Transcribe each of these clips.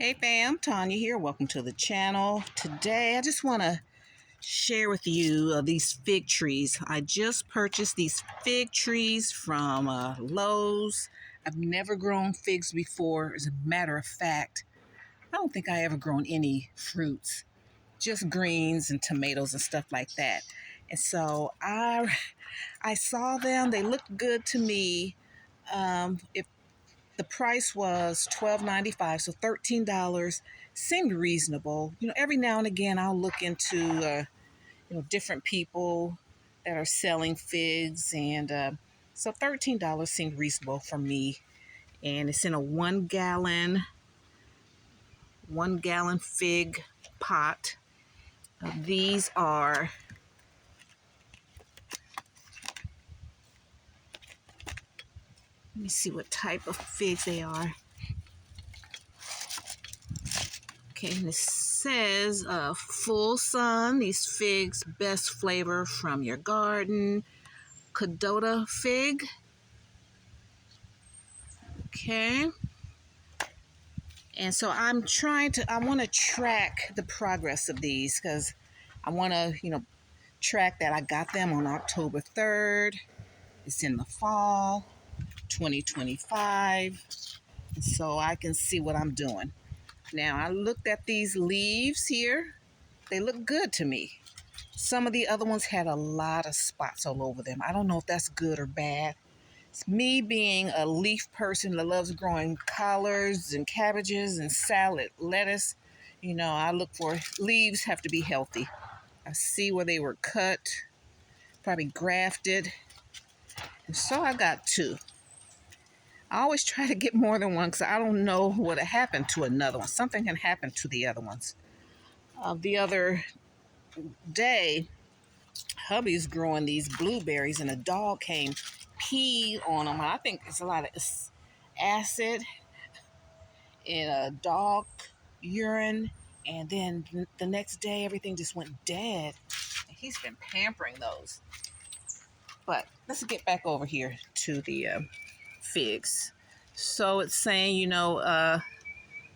Hey fam, Tanya here. Welcome to the channel. Today I just want to share with you these fig trees. I just purchased these fig trees from Lowe's. I've never grown figs before. As a matter of fact, I don't think I ever grown any fruits, just greens and tomatoes and stuff like that. And so I saw them. They looked good to me. If the price was $12.95, so $13 seemed reasonable. Every now and again I'll look into different people that are selling figs, and so $13 seemed reasonable for me. And it's in a 1 gallon fig pot. These are, let me see what type of figs they are. Okay, and it says full sun. These figs, best flavor from your garden. Cadota fig. Okay. And so I want to track the progress of these, because I want to, track that I got them on October 3rd. It's in the fall, 2025. And so I can see what I'm doing. Now, I looked at these leaves here. They look good to me. Some of the other ones had a lot of spots all over them. I don't know if that's good or bad. It's me being a leaf person that loves growing collards and cabbages and salad, lettuce. I look for leaves have to be healthy. I see where they were cut, probably grafted. And so I got two. I always try to get more than one because I don't know what happened to another one. Something can happen to the other ones. The other day, hubby's growing these blueberries, and a dog came, peed on them. I think it's a lot of acid in a dog urine, and then the next day everything just went dead. And he's been pampering those. But let's get back over here to the figs. So it's saying, it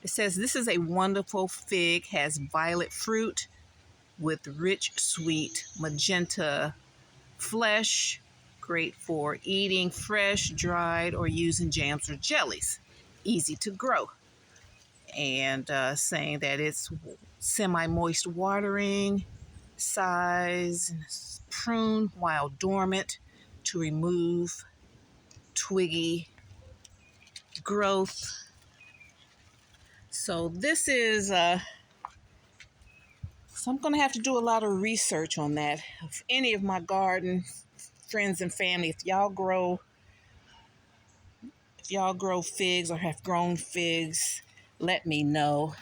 says this is a wonderful fig, has violet fruit with rich, sweet magenta flesh, great for eating fresh, dried, or using jams or jellies. Easy to grow. And saying that it's semi-moist watering, size, prune while dormant to remove twiggy growth. So this is so I'm going to have to do a lot of research on that. If any of my garden friends and family, if y'all grow figs or have grown figs, let me know.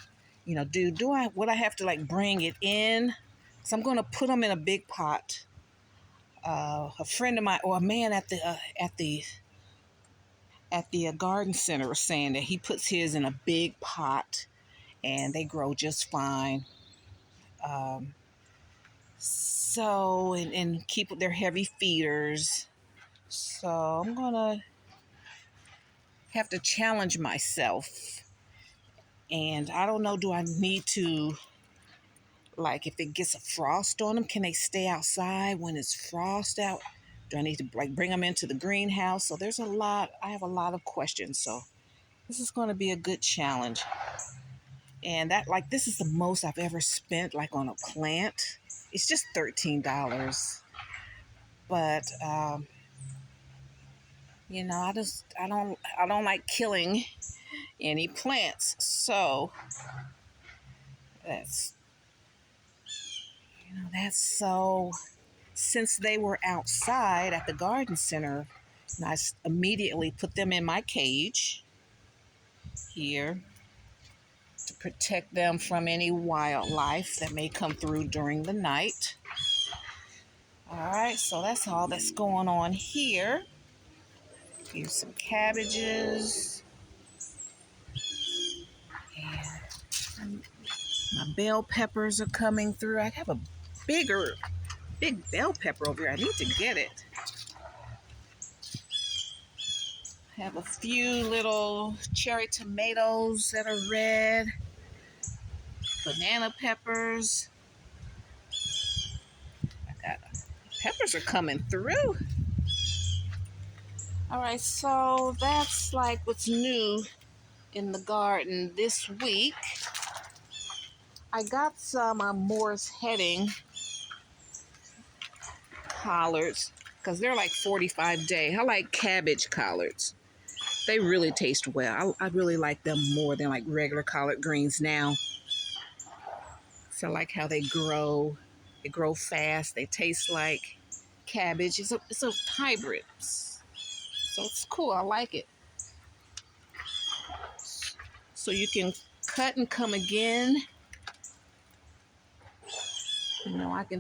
Would I have to bring it in? So I'm going to put them in a big pot. A friend of mine, or a man at the garden center, was saying that he puts his in a big pot and they grow just fine. And keep their heavy feeders. So I'm gonna have to challenge myself. And I don't know, do I need to, if it gets a frost on them, can they stay outside when it's frost out? Do I need to bring them into the greenhouse? So I have a lot of questions. So this is going to be a good challenge. And this is the most I've ever spent on a plant. It's just $13. But I don't like killing any plants. So that's so, since they were outside at the garden center, and I immediately put them in my cage here to protect them from any wildlife that may come through during the night. All right, so that's all that's going on here. Here's some cabbages. And my bell peppers are coming through. I have a big bell pepper over here. I need to get it. I have a few little cherry tomatoes that are red. banana peppers. Peppers are coming through. All right, so that's like what's new in the garden this week. I got some Morris Heading collards because they're like 45-day. I like cabbage collards. They really taste well. I really like them more than like regular collard greens now. So I like how they grow. They grow fast. They taste like cabbage. It's a hybrid. So it's cool. I like it. So you can cut and come again. I can